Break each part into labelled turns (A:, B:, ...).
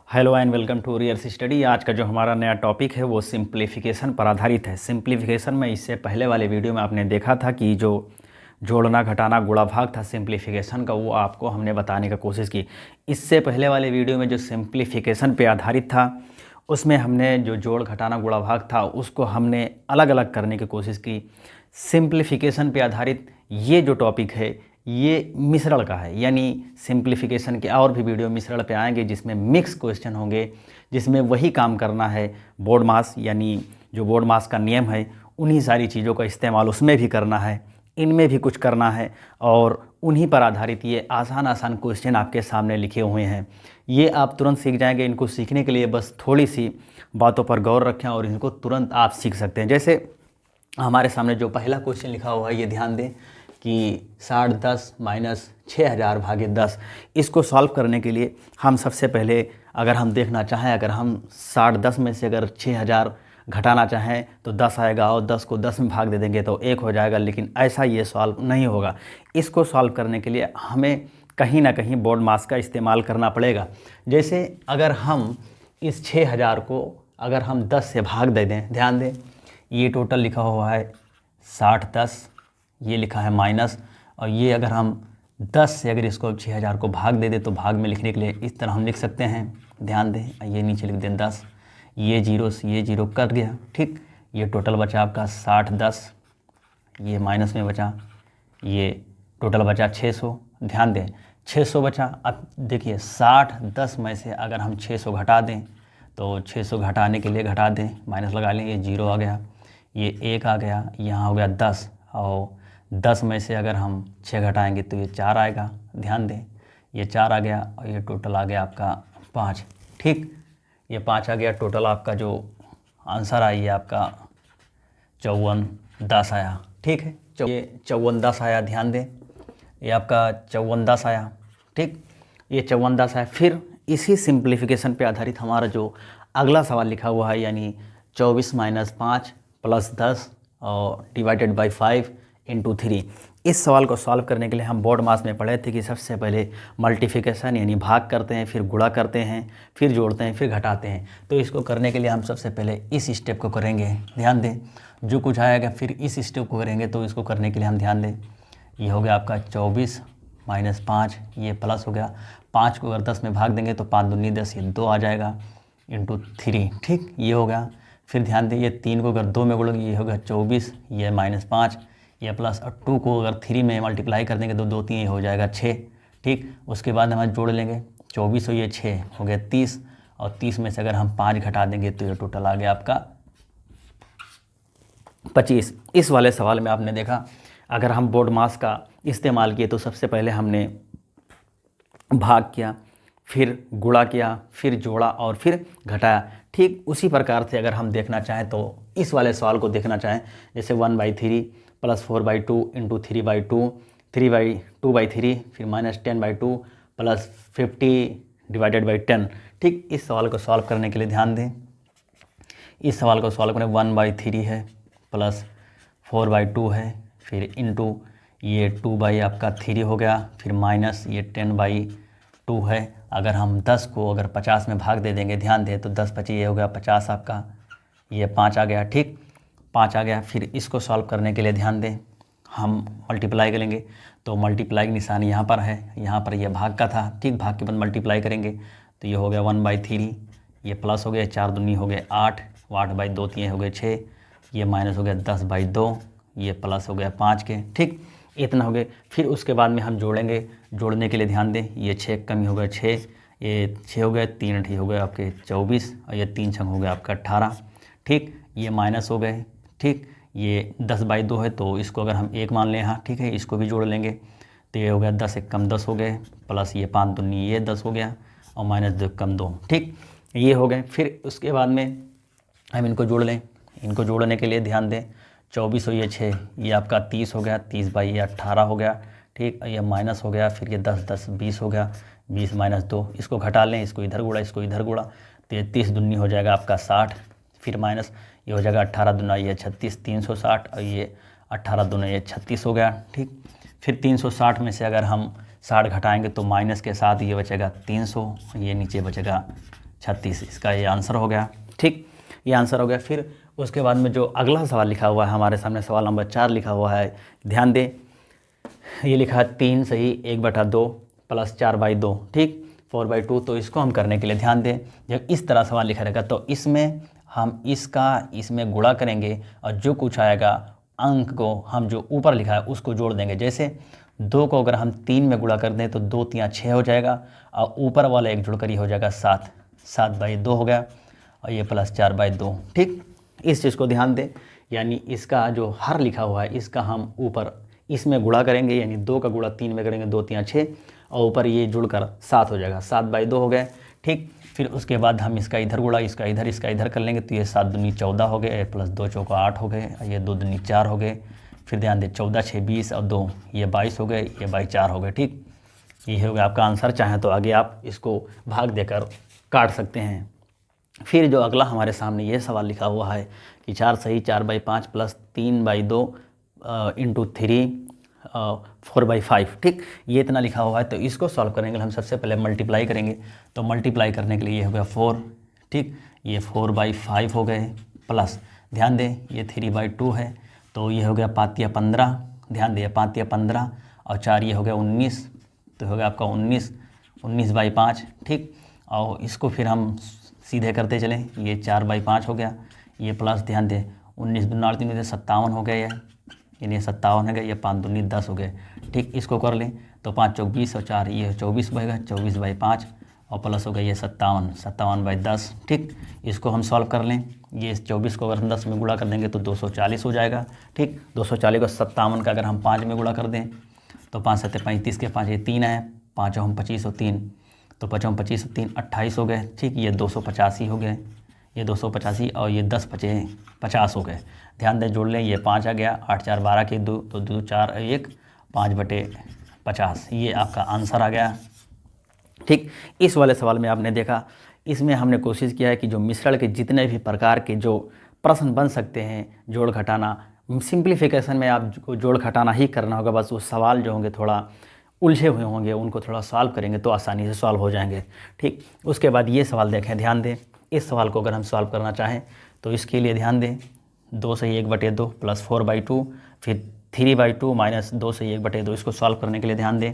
A: Hello and welcome to rears study. आज का जो हमारा नया टॉपिक है वो सिंप्लीफिकेशन पर आधारित है। सिंप्लीफिकेशन में इससे पहले वाले वीडियो में आपने देखा था कि जो जोड़ना घटाना गुणा भाग था सिंप्लीफिकेशन का, वो आपको हमने बताने का कोशिश की। इससे पहले वाले वीडियो में जो सिंप्लीफिकेशन पे आधारित था उसमें हमने जो जोड़ घटाना गुणा भाग था उसको हमने अलग अलग करने की कोशिश की। सिंप्लीफिकेशन पे आधारित ये जो टॉपिक है ये मिश्रण का है, यानी सिंप्लीफिकेशन के और भी वीडियो मिश्रण पे आएंगे जिसमें मिक्स क्वेश्चन होंगे, जिसमें वही काम करना है बोर्ड मास, यानी जो बोर्ड मास का नियम है उन्हीं सारी चीज़ों का इस्तेमाल उसमें भी करना है, इनमें भी कुछ करना है और उन्हीं पर आधारित ये आसान आसान क्वेश्चन आपके सामने लिखे हुए हैं। ये आप तुरंत सीख जाएंगे। इनको सीखने के लिए बस थोड़ी सी बातों पर गौर रखें और इनको तुरंत आप सीख सकते हैं। जैसे हमारे सामने जो पहला क्वेश्चन लिखा हुआ है ये ध्यान दें कि 6010 माइनस 6000 भागे 10। इसको सॉल्व करने के लिए हम सबसे पहले अगर हम देखना चाहें, अगर हम 6010 में से अगर 6000 घटाना चाहें तो 10 आएगा और 10 को 10 में भाग दे देंगे तो 1 हो जाएगा, लेकिन ऐसा ये सॉल्व नहीं होगा। इसको सॉल्व करने के लिए हमें कहीं ना कहीं बोर्ड मास का इस्तेमाल करना पड़ेगा। जैसे अगर हम इस 6000 को अगर हम 10 से भाग दे दें, ध्यान दें ये टोटल लिखा हुआ है 6010, ये लिखा है माइनस, और ये अगर हम 10 से अगर इसको 6000 को भाग दे दें तो भाग में लिखने के लिए इस तरह हम लिख सकते हैं। ध्यान दें ये नीचे लिख दें 10, ये जीरो से ये जीरो कट गया, ठीक। ये टोटल बचा आपका 6010, ये माइनस में बचा, ये टोटल बचा 600। ध्यान दें 600 बचा। अब देखिए 6010 में से अगर हम 600 घटा दें तो 600 घटाने के लिए घटा दें, माइनस लगा लें, ये जीरो आ गया, ये 1 आ गया, यहाँ हो गया 10, और 10 में से अगर हम 6 घटाएंगे तो ये 4 आएगा। ध्यान दें ये 4 आ गया और ये टोटल आ गया आपका 5, ठीक। ये 5 आ गया, टोटल आपका जो आंसर आया ये आपका 5410 आया, ठीक है। ये 5410 आया, ध्यान दें ये आपका 5410 आया, ठीक। ये 5410 आया। फिर इसी सिंप्लीफिकेशन पे आधारित हमारा जो अगला सवाल लिखा हुआ है, यानी 24 माइनस 5 प्लस 10 और डिवाइडेड बाई 5 इंटू 3। इस सवाल को सॉल्व करने के लिए हम बोर्ड मास में पढ़े थे कि सबसे पहले मल्टीप्लिकेशन यानी भाग करते हैं, फिर गुणा करते हैं, फिर जोड़ते हैं, फिर घटाते हैं। तो इसको करने के लिए हम सबसे पहले इस स्टेप को करेंगे। ध्यान दें जो कुछ आएगा फिर इस स्टेप को करेंगे। तो इसको करने के लिए हम ध्यान दें, ये हो गया आपका 24 माइनस 5, ये प्लस हो गया, 5 को अगर 10 में भाग देंगे तो 5 दूनी 10, ये 2 आ जाएगा, इंटू 3, ठीक। ये हो गया। फिर ध्यान दें ये 3 को अगर 2 में गुणोगे ये होगा 24, ये माइनस 5, ये प्लस, और 2 को अगर 3 में मल्टीप्लाई कर देंगे तो 2 3 ये हो जाएगा 6, ठीक। उसके बाद हम जोड़ लेंगे 24 और ये 6 हो गया 30, और 30 में से अगर हम 5 घटा देंगे तो ये टोटल आ गया आपका 25। इस वाले सवाल में आपने देखा अगर हम बोर्ड मास का इस्तेमाल किए तो सबसे पहले हमने भाग किया, फिर गुणा किया, फिर जोड़ा और फिर घटाया। ठीक उसी प्रकार से अगर हम देखना चाहें तो इस वाले सवाल को देखना चाहें, जैसे 1/3 प्लस 4/2 इंटू 3/2, 3/2/3, फिर माइनस 10/2 प्लस 50 डिवाइडेड बाई 10, ठीक। इस सवाल को सॉल्व करने के लिए ध्यान दें, इस सवाल को सॉल्व करने 1/3 है प्लस 4/2 है, फिर इंटू ये 2 आपका 3 हो गया, फिर माइनस ये 10/2 है। अगर हम 10 को अगर 50 में भाग दे देंगे, ध्यान दें तो 10 25 ये हो गया 50 आपका, ये 5 आ गया, ठीक। 5 आ गया। फिर इसको सॉल्व करने के लिए ध्यान दें हम मल्टीप्लाई करेंगे, तो मल्टीप्लाई की निशानी यहाँ पर है, यहाँ पर ये भाग का था, ठीक। भाग के बाद मल्टीप्लाई करेंगे तो ये हो गया 1/3, ये प्लस हो गया 4 दूनी हो गए 8, 8/2 3 हो गए 6, ये माइनस हो गया 10/2, ये प्लस हो गया 5 के, ठीक। इतना हो गया। फिर उसके बाद में हम जोड़ेंगे, जोड़ने के लिए ध्यान दें ये 6 कमी हो गया 6, ये 6 हो गए, 3 ठी हो गए आपके 24, और ये 3 छंग हो गया आपका 18, ठीक। ये माइनस हो गए, ठीक। ये 10/2 है तो इसको अगर हम 1 मान लें यहाँ, ठीक है, इसको भी जोड़ लेंगे तो ये हो गया 10 1 कम 10 हो गए, प्लस ये 5 दूनी ये 10 हो गया, और माइनस 2 कम 2, ठीक। ये हो गए। फिर उसके बाद में हम इनको जोड़ लें, इनको जोड़ने के लिए ध्यान दें 24 और ये 6, ये आपका 30 हो गया, 30/18 हो गया, ठीक। ये माइनस हो गया, फिर ये 10 10 20 हो गया, 20 माइनस 2, इसको घटा लें, इसको इधर गुणा, इसको इधर गुणा, तो ये 30 दूनी हो जाएगा आपका 60, फिर माइनस ये हो जाएगा 18 दूना ये 36, 360, और ये 18 दूना ये 36 हो गया, ठीक। फिर 360 में से अगर हम 60 घटाएंगे तो माइनस के साथ ये बचेगा 300, ये नीचे बचेगा 36, इसका ये आंसर हो गया। ठीक, ये आंसर हो गया। फिर उसके बाद में जो अगला सवाल लिखा हुआ है हमारे सामने, सवाल नंबर 4 लिखा हुआ है, ध्यान दें, ये लिखा है 3 सही 1/2 प्लस 4/2, ठीक 4/2। तो इसको हम करने के लिए ध्यान दें, जब इस तरह सवाल लिखा रहेगा तो इसमें हम इसमें गुणा करेंगे और जो कुछ आएगा अंक को हम जो ऊपर लिखा है उसको जोड़ देंगे। जैसे 2 को अगर हम 3 में गुणा कर दें तो 2 3 6 हो जाएगा और ऊपर वाला एक जुड़कर ये हो जाएगा 7, 7/2 हो गया और ये प्लस 4/2। ठीक, इस चीज़ को ध्यान दें, यानी इसका जो हर लिखा हुआ है इसका हम ऊपर इसमें गुणा करेंगे, यानी 2 का गुणा 3 में करेंगे, 2 3 6 और ऊपर ये जुड़कर 7 हो जाएगा, 7/2 हो गए। ठीक, फिर उसके बाद हम इसका इधर गुणा, इसका इधर कर लेंगे तो ये 7 दूनी 14 हो गए प्लस 2 चौका 8 हो गए, ये 2 दूनी 4 हो गए। फिर ध्यान दें 14 6 20 और 2 ये 22 हो गए, ये 4 हो गए। ठीक, ये हो गया आपका आंसर। चाहे तो आगे आप इसको भाग देकर काट सकते हैं। फिर जो अगला हमारे सामने ये सवाल लिखा हुआ है कि 4 सही 4/5 प्लस 3/2 इंटू 3 4/5। ठीक, ये इतना लिखा हुआ है। तो इसको सॉल्व करने के लिए हम सबसे पहले मल्टीप्लाई करेंगे। तो मल्टीप्लाई करने के लिए ये हो गया 4, ठीक, ये 4/5 हो गए प्लस ध्यान दें ये 3/2 है तो ये हो गया 5 या 15, ध्यान दें 5 या 15 और 4 ये हो गया 19, तो हो गया आपका 19/5। ठीक, और इसको फिर हम सीधे करते चलें, ये 4/5 हो गया, ये प्लस ध्यान दें 19 दूना 8 3 57 हो गया, यानी 57 हो गया, ये 5 दूनी 10 हो गए। ठीक, इसको कर लें तो 5 चौक 20 और 4 ये 24 बनेगा, 24/5 और प्लस हो गया ये 57/10। ठीक, इसको हम सॉल्व कर लें, ये 24 को अगर हम 10 में गुणा कर देंगे तो 240 हो जाएगा। ठीक, 240 को 57 का अगर हम 5 में गुणा कर दें तो 5 7 35 के 5 ये 3 है, 5 हम 25 और 3 तो 5 हम 25 और 3 28 हो गए। ठीक, ये 285 हो गए, ये 285 और ये 10 5 50 हो गए। ध्यान दें जोड़ लें, ये 5 आ गया, 8 4 12 के 2 तो 2 4 1 5/50, ये आपका आंसर आ गया। ठीक, इस वाले सवाल में आपने देखा, इसमें हमने कोशिश किया है कि जो मिश्रण के जितने भी प्रकार के जो प्रश्न बन सकते हैं, जोड़ घटाना, सिंप्लीफिकेशन में आपको जोड़ घटाना ही करना होगा। बस वो सवाल जो होंगे थोड़ा उलझे हुए होंगे, उनको थोड़ा सॉल्व करेंगे तो आसानी से सॉल्व हो जाएंगे। ठीक, उसके बाद ये सवाल देखें, ध्यान दें, इस सवाल को अगर हम सॉल्व करना चाहें तो इसके लिए ध्यान दें 2 सही 1/2 प्लस 4/2 फिर 3/2 माइनस 2 सही 1/2। इसको सॉल्व करने के लिए ध्यान दें,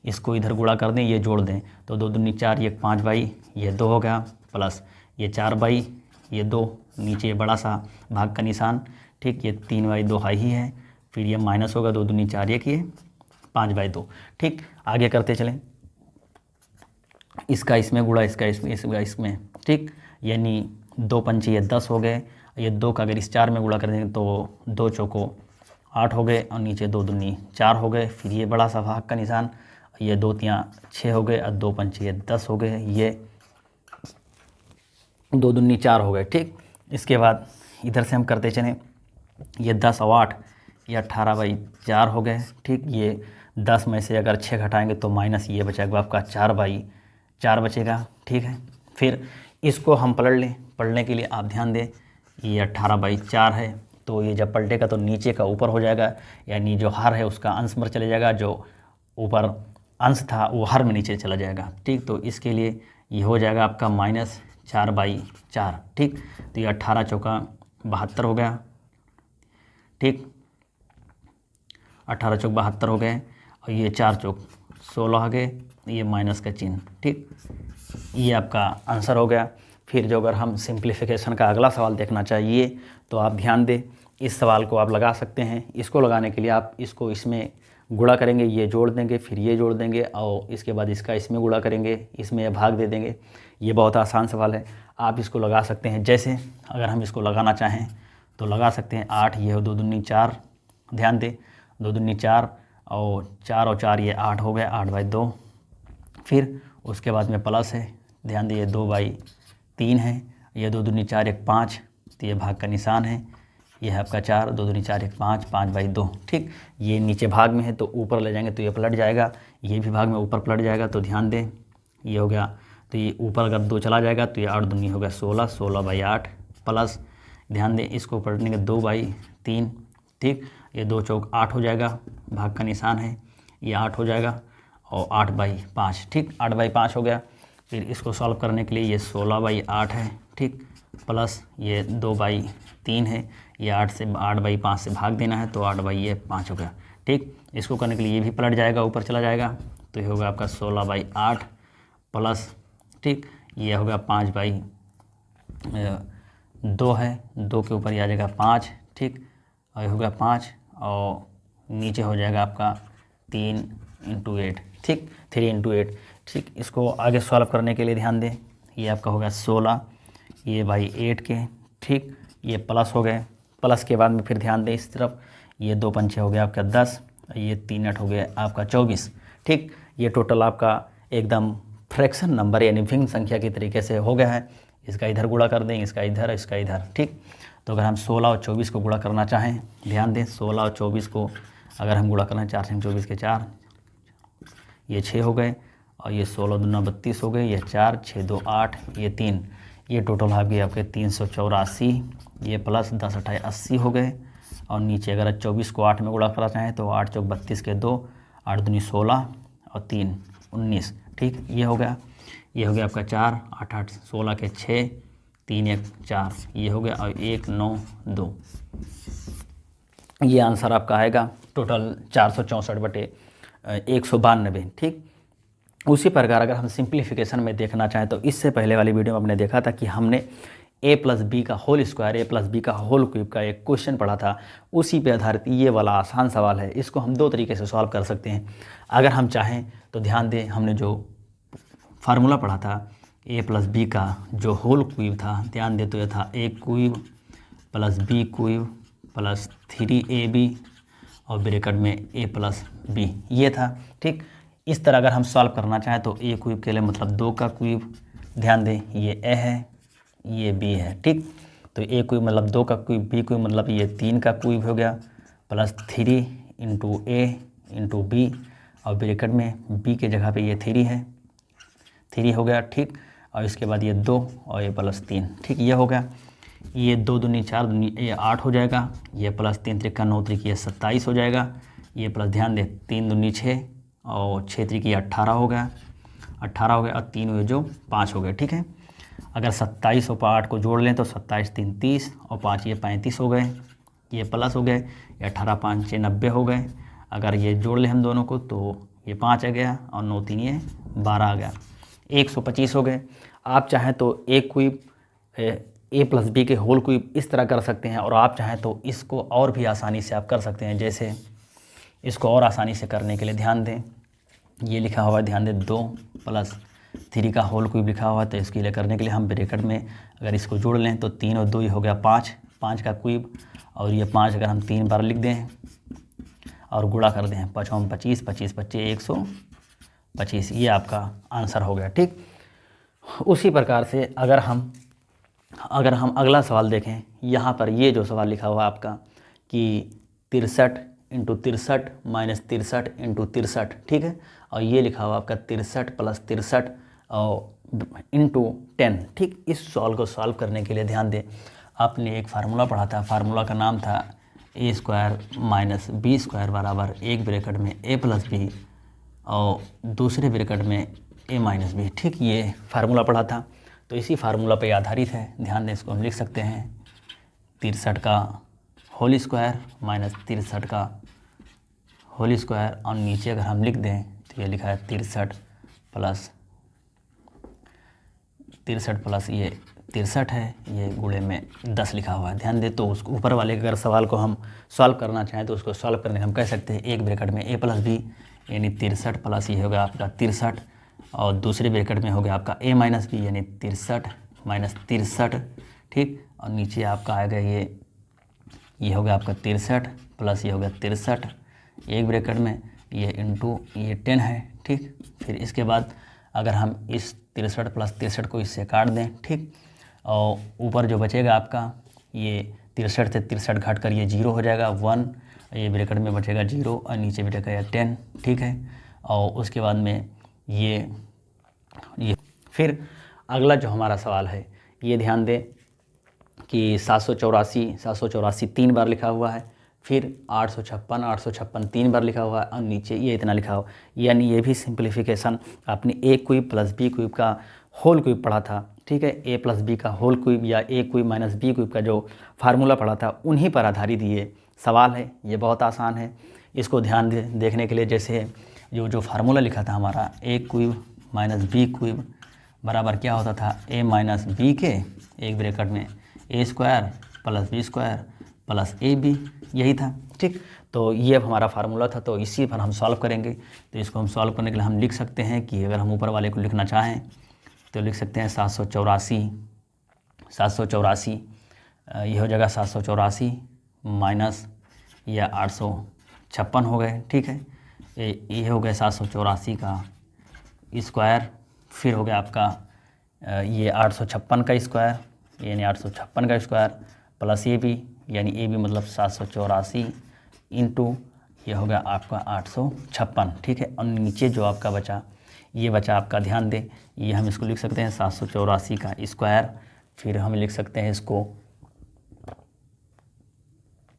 A: इसको इधर गुणा कर दें, ये जोड़ दें तो 2 दूनी 4 ये 5/, ये 2 हो गया प्लस ये 4/, ये 2 नीचे बड़ा सा भाग का निशान। ठीक, ये 3/2 हाई ही है, फिर ये माइनस होगा 2 दूनी 4 ये 5/2। ठीक, आगे करते चलें, इसका इसमें गुणा, इसका इसमें। ठीक, यानी 2 पंचे ये 10 हो गए, ये 2 का अगर इस 4 में गुणा कर देंगे तो 2 चौको 8 हो गए और नीचे 2 दूनी 4 हो गए, फिर ये बड़ा सा भाग का निशान, ये 2 3 6 हो गए और 2 पंचे ये 10 हो गए, ये 2 दूनी 4 हो गए। ठीक, इसके बाद इधर से हम करते चलें, ये 10 और 8 ये 18/4 हो गए। ठीक, ये 10 में से अगर 6 घटाएंगे तो माइनस ये बचेगा आपका 4/4 बचेगा। ठीक है, फिर इसको हम पलट लें, पलटने के लिए आप ध्यान दें ये 18/4 है तो ये जब पलटेगा तो नीचे का ऊपर हो जाएगा, यानी जो हर है उसका अंश में चले जाएगा, जो ऊपर अंश था वो हर में नीचे चला जाएगा। ठीक, तो इसके लिए ये हो जाएगा आपका -4/4। ठीक, तो ये 18 चौका 72 हो गया। ठीक, 18 चौक 72 हो गए और ये 4 चौक 16 आ गए, ये माइनस का चिन्ह। ठीक, ये आपका आंसर हो गया। फिर जो अगर हम सिंप्लीफिकेशन का अगला सवाल देखना चाहिए तो आप ध्यान दें, इस सवाल को आप लगा सकते हैं। इसको लगाने के लिए आप इसको इसमें गुणा करेंगे, ये जोड़ देंगे, फिर ये जोड़ देंगे और इसके बाद इसका इसमें गुणा करेंगे, इसमें भाग दे देंगे। ये बहुत आसान सवाल है, आप इसको लगा सकते हैं। जैसे अगर हम इसको लगाना चाहें तो लगा सकते हैं 8 ये 2 दूनी 4, ध्यान दें 2 दूनी 4 और 4 और 4 ये 8 हो गए, 8/2। फिर उसके बाद में प्लस है, ध्यान दिए 2/3 है, ये 2 दूनी 4 1 5 तो ये भाग का निशान है, ये है आपका 4 2 दूनी 4 1 5 5/2। ठीक, ये नीचे भाग में है तो ऊपर ले जाएंगे तो ये पलट जाएगा, ये भी भाग में ऊपर पलट जाएगा। तो ध्यान दें ये हो गया, तो ये ऊपर अगर 2 चला जाएगा तो ये 8 दूनी हो गया 16, 16/8 प्लस ध्यान दें इसको पलटने के 2/3। ठीक, ये 2 चौक 8 हो जाएगा, भाग का निशान है, ये 8 हो जाएगा और 8/5। ठीक, 8/5 हो गया। फिर इसको सॉल्व करने के लिए ये 16/8 है, ठीक, प्लस ये 2/3 है, ये 8/5 से भाग देना है तो 8/5 हो गया, ठीक। इसको करने के लिए ये भी पलट जाएगा, ऊपर चला जाएगा, तो ये होगा आपका 16/8 प्लस, ठीक, ये होगा 5/2 है, 2 के ऊपर ये आ जाएगा 5, ठीक, और ये होगा 5 और नीचे हो जाएगा आपका 3 × 8, ठीक, 3 × 8, ठीक। इसको आगे सॉल्व करने के लिए ध्यान दें, ये आपका होगा 16, ये बाई 8 के, ठीक, ये प्लस हो गए, प्लस के बाद में फिर ध्यान दें इस तरफ, ये 2 पंचे हो गया आपका 10, ये 3 8 हो गया आपका 24, ठीक। ये टोटल आपका एकदम फ्रैक्शन नंबर यानी भिन्न संख्या की तरीके से हो गया है। इसका इधर गुणा कर दें, इसका इधर, ठीक। तो अगर हम 16 और 24 को गुणा करना चाहें, ध्यान दें 16 और 24 को अगर हम गुणा करना 4 से 24 के 4, ये 6 हो गए, और ये 16 दूना 32 हो गए, ये 4 6 2 8, ये 3, ये टोटल आ गए आपके 384, ये प्लस 10 8 80 हो गए, और नीचे अगर 24 को 8 में गुणा करना चाहें तो 8 चौक 32 के 2, 8 दूनी 16 और 3 19, ठीक, ये हो गया। ये हो गया आपका 4 8 8 16 के 6, 3 1 4, ये हो गया, और 1 9 2, ये आंसर आपका आएगा टोटल 464/192, ठीक। उसी प्रकार अगर हम सिंप्लीफिकेशन में देखना चाहें तो इससे पहले वाली वीडियो में हमने देखा था कि हमने a + b का होल स्क्वायर, a + b का होल क्यूब का एक क्वेश्चन पढ़ा था। उसी पे आधारित ये वाला आसान सवाल है। इसको हम 2 तरीके से सॉल्व कर सकते हैं। अगर हम चाहें तो ध्यान दें, हमने जो फार्मूला पढ़ा था a + b का जो होल क्यूब था, ध्यान दें तो यह था a cube + b cube + 3ab और ब्रैकेट में a + b, ये था, ठीक। इस तरह अगर हम सॉल्व करना चाहें तो a क्यूब के लिए मतलब 2 का क्यूब, ध्यान दें ये a है, ये b है, ठीक। तो a क्यूब मतलब 2 का क्यूब, b क्यूब मतलब ये 3 का क्यूब हो गया, + 3 × a × b और ब्रैकेट में b के जगह पे ये 3 है, 3 हो गया, ठीक। और इसके बाद ये 2 और ये +3, ठीक, ये हो गया। ये 2 दूनी 4 दूनी ये 8 हो जाएगा, ये +3 त्रिका 9 त्रिक ये 27 हो जाएगा, ये प्लस ध्यान दें 3 दूनी 6 और 6 त्रिक ये 18 हो गया, 18 हो गया, और 3 हुए जो 5 हो गए, ठीक है। अगर 27 और 8 को जोड़ लें तो 27 3 30 और 5 ये 35 हो गए, ये प्लस हो गए, ये 18 5 6 90 हो गए। अगर ये जोड़ लें हम दोनों को तो ये 5 आ गया और 9 3 ये 12 आ गया, 125 हो गए। आप चाहें तो a क्यूब a + b के होल क्यूब इस तरह कर सकते हैं, और आप चाहें तो इसको और भी आसानी से आप कर सकते हैं। जैसे इसको और आसानी से करने के लिए ध्यान दें, ये लिखा हुआ है, ध्यान दें 2 + 3 का होल क्यूब लिखा हुआ है, तो इसके लिए करने के लिए हम ब्रैकेट में अगर इसको जोड़ लें तो 3 और 2 हो गया 5, 5 का क्यूब, और ये 5 अगर हम 3 बार लिख दें और गुणा कर दें 5 25 25 25 125, ये आपका आंसर हो गया, ठीक। उसी प्रकार से अगर हम अगला सवाल देखें, यहाँ पर ये जो सवाल लिखा हुआ है आपका कि 63 × 63 - 63 × 63, ठीक है, और ये लिखा हुआ आपका 63 + 63 और × 10, ठीक। इस सवाल को सॉल्व करने के लिए ध्यान दें, आपने एक फार्मूला पढ़ा था, फार्मूला का नाम था a² - b² = एक ब्रैकेट में a + b और दूसरे ब्रैकेट में a - b, ठीक, ये फार्मूला पढ़ा था। तो इसी फार्मूला पे आधारित है, ध्यान दें, इसको हम लिख सकते हैं 63 का होल स्क्वायर - 63 का होल स्क्वायर, और नीचे अगर हम लिख दें तो ये लिखा है 63 प्लस ये 63 है, ये गुणे में 10 लिखा हुआ है, ध्यान दें। तो उसको ऊपर वाले अगर सवाल को हम सॉल्व करना चाहें तो उसको सॉल्व करने हम कह सकते हैं एक ब्रैकेट में a + b यानी 63 प्लस ये होगा आपका 63, और दूसरे ब्रैकेट में हो गया आपका a - b यानी 63 - 63, ठीक। और नीचे आपका आएगा ये हो गया आपका 63 प्लस ये हो गया 63 एक ब्रैकेट में, ये इंटू ये 10 है, ठीक। फिर इसके बाद अगर हम इस 63 + 63 को इससे काट दें, ठीक, और ऊपर जो बचेगा आपका ये 63 से 63 घट कर ये 0 हो जाएगा 1, ये ब्रैकेट में बचेगा 0 और नीचे बचेगा ये 10, ठीक है। और उसके बाद में ये फिर अगला जो हमारा सवाल है, ये ध्यान दें कि 784 3 बार लिखा हुआ है, फिर 856 3 बार लिखा हुआ है, और नीचे ये इतना लिखा हुआ, यानी ये भी सिंप्लीफिकेशन आपने a क्यूब + b क्यूब का होल क्यूब पढ़ा था, ठीक है, a प्लस बी का होल क्यूब या a cube minus B cube का जो फार्मूला पढ़ा था उन्हीं पर आधारित ये सवाल है। ये बहुत आसान है, इसको ध्यान देखने के लिए जैसे जो फार्मूला लिखा था हमारा a cube minus B cube बराबर क्या होता था, a माइनस बी के एक ब्रैकेट में a square plus B square plus A B, यही था, ठीक। तो ये अब हमारा फार्मूला था, तो इसी पर हम सॉल्व करेंगे। तो इसको हम सॉल्व करने के लिए हम लिख सकते हैं कि अगर हम ऊपर वाले को लिखना चाहें तो लिख सकते हैं 784 ये हो जाएगा 784 माइनस या 856 हो गए, ठीक है। ये हो गया 784 का स्क्वायर, फिर हो गया आपका ये 856 का स्क्वायर यानी 856 का स्क्वायर प्लस ए बी यानी ए बी मतलब 784 इंटू ये हो गया आपका 856, ठीक है। और नीचे जो आपका बचा ये बचा आपका, ध्यान दें, ये हम इसको लिख सकते हैं 784 का स्क्वायर, फिर हम लिख सकते हैं इसको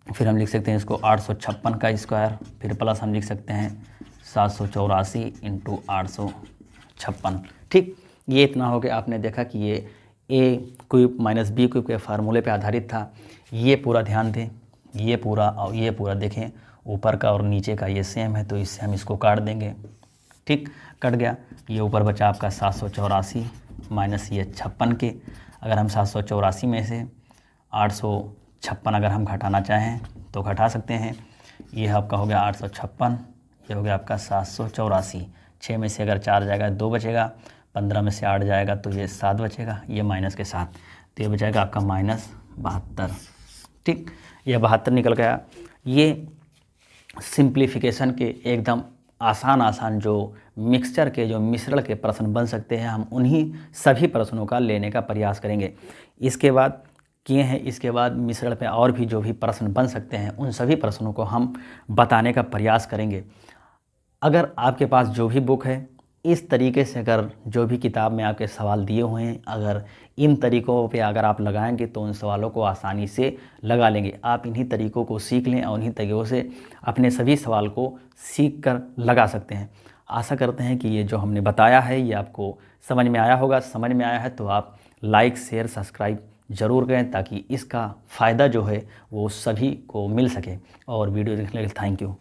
A: 856 का स्क्वायर, फिर प्लस हम लिख सकते हैं 784 इंटू 856, ठीक। ये इतना हो गया। आपने देखा कि ये a cube minus B cube के फार्मूले पे आधारित था। ये पूरा ध्यान दें, ये पूरा और ये पूरा देखें, ऊपर का और नीचे का ये सेम है, तो इससे हम इसको काट देंगे, ठीक। कट गया, ये ऊपर बचा आपका 784 माइनस ये 56 के, अगर हम 784 में से 856 अगर हम घटाना चाहें तो घटा सकते हैं। ये आपका हो गया 856, ये हो गया आपका 784, 6 में से अगर 4 जाएगा 2 बचेगा, 15 में से 8 जाएगा तो ये 7 बचेगा, ये माइनस के साथ, तो ये बचेगा आपका -72, ठीक। ये 72 निकल गया। ये सिंप्लीफिकेशन के एकदम आसान जो मिक्सचर के जो मिश्रण के प्रश्न बन सकते हैं, हम उन्हीं सभी प्रश्नों का लेने का प्रयास करेंगे। इसके बाद किए हैं, इसके बाद मिश्रण पे और भी जो भी प्रश्न बन सकते हैं उन सभी प्रश्नों को हम बताने का प्रयास करेंगे। अगर आपके पास जो भी बुक है, इस तरीके से अगर जो भी किताब में आपके सवाल दिए हुए हैं, अगर इन तरीक़ों पे अगर आप लगाएंगे तो उन सवालों को आसानी से लगा लेंगे। आप इन्हीं तरीक़ों को सीख लें और इन्हीं तरीक़ों से अपने सभी सवाल को सीख कर लगा सकते हैं। आशा करते हैं कि ये जो हमने बताया है ये आपको समझ में आया होगा। समझ में आया है तो आप लाइक, शेयर, सब्सक्राइब ज़रूर करें ताकि इसका फ़ायदा जो है वो सभी को मिल सके। और वीडियो देखने के लिए थैंक यू।